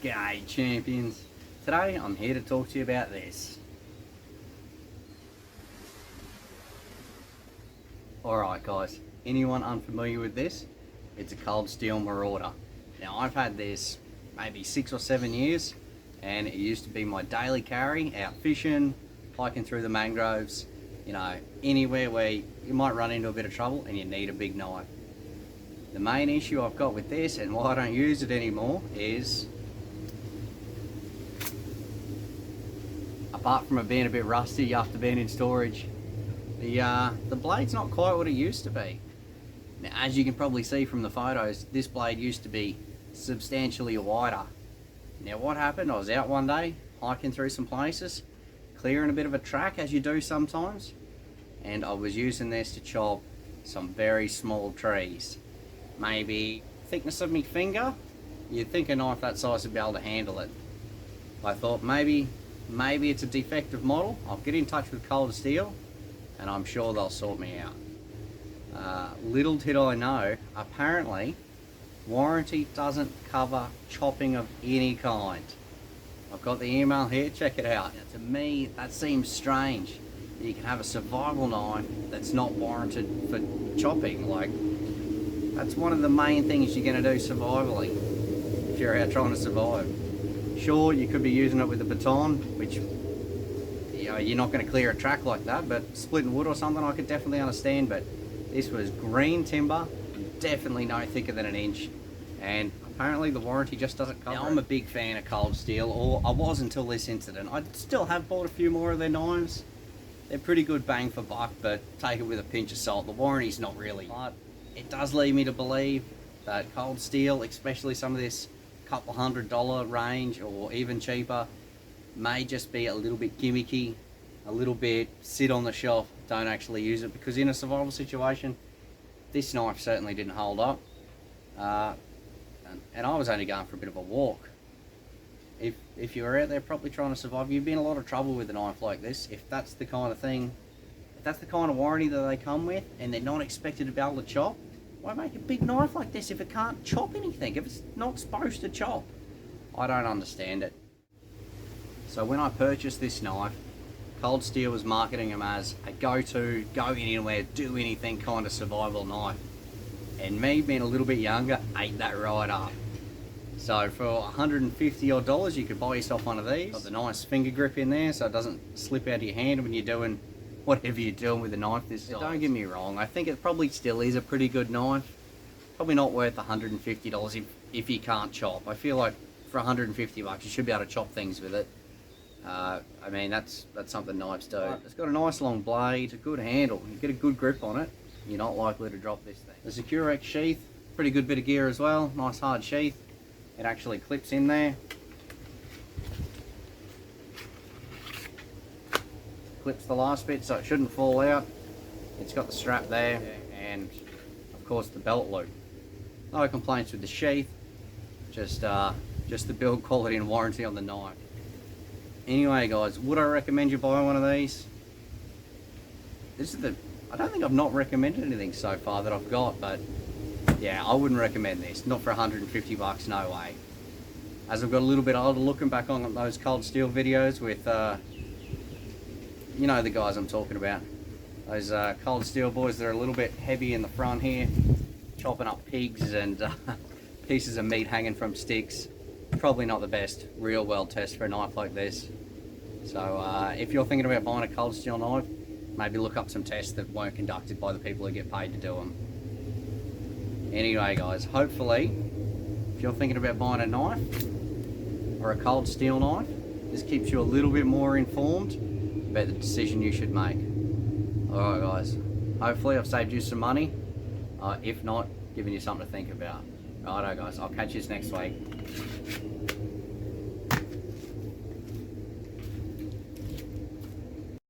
G'day champions. Today I'm here to talk to you about this. Alright guys, anyone unfamiliar with this? It's a cold steel Marauder. Now I've had this maybe 6 or 7 years and it used to be my daily carry out fishing, hiking through the mangroves, you know, anywhere where you might run into a bit of trouble and you need a big knife. The main issue I've got with this and why I don't use it anymore is, apart from it being a bit rusty after being in storage, the blade's not quite what it used to be. Now, as you can probably see from the photos, this blade used to be substantially wider. Now what happened, I was out one day hiking through some places, clearing a bit of a track as you do sometimes, and I was using this to chop some very small trees. Maybe thickness of my finger. You'd think a knife that size would be able to handle it. I thought maybe it's a defective model. I'll get in touch with Cold Steel and I'm sure they'll sort me out. Little did I know, apparently warranty doesn't cover chopping of any kind. I've got the email here, check it out. Now, to me that seems strange. You can have a survival knife that's not warranted for chopping. Like, that's one of the main things you're going to do survivally if you're out trying to survive. Sure, you could be using it with a baton, which, you know, you're not going to clear a track like that, but splitting wood or something I could definitely understand. But this was green timber, definitely no thicker than an inch, and apparently the warranty just doesn't cover it. Now, I'm a big fan of Cold Steel, or I was until this incident. I still have bought a few more of their knives. They're pretty good bang for buck, but take it with a pinch of salt. The warranty's not really. But it does lead me to believe that Cold Steel, especially some of this couple $100 range or even cheaper, may just be a little bit gimmicky, a little bit sit on the shelf, don't actually use it, because in a survival situation this knife certainly didn't hold up. And I was only going for a bit of a walk. If you were out there probably trying to survive, you'd be in a lot of trouble with a knife like this. If that's the kind of thing, if that's the kind of warranty that they come with and they're not expected to be able to chop, why make a big knife like this if it can't chop anything, if it's not supposed to chop? I don't understand it. So when I purchased this knife, Cold Steel was marketing them as a go-to, go anywhere, do anything kind of survival knife. And me, being a little bit younger, ate that right up. So for $150 odd, you could buy yourself one of these. Got the nice finger grip in there so it doesn't slip out of your hand when you're doing whatever you're doing with a knife this size. Don't get me wrong, I think it probably still is a pretty good knife. Probably not worth $150 if you can't chop. I feel like for $150 you should be able to chop things with it. I mean, that's something knives do. It's got a nice long blade, it's a good handle, you get a good grip on it, you're not likely to drop this thing. The Securex sheath, pretty good bit of gear as well, nice hard sheath. It actually clips in there. Clips the last bit so it shouldn't fall out. It's got the strap there and of course the belt loop. No complaints with the sheath, just the build quality and warranty on the knife. Anyway guys, would I recommend you buy one of these? I don't think I've not recommended anything so far that I've got, but yeah, I wouldn't recommend this, not for $150, no way. As I've got a little bit older, looking back on those Cold Steel videos with, you know the guys I'm talking about. Those Cold Steel boys that are a little bit heavy in the front here, chopping up pigs and pieces of meat hanging from sticks. Probably not the best real world test for a knife like this. So if you're thinking about buying a Cold Steel knife, maybe look up some tests that weren't conducted by the people who get paid to do them. Anyway guys, hopefully if you're thinking about buying a knife or a Cold Steel knife, this keeps you a little bit more informed about the decision you should make. Alright guys, hopefully I've saved you some money. If not, giving you something to think about. Righto guys, I'll catch you next week.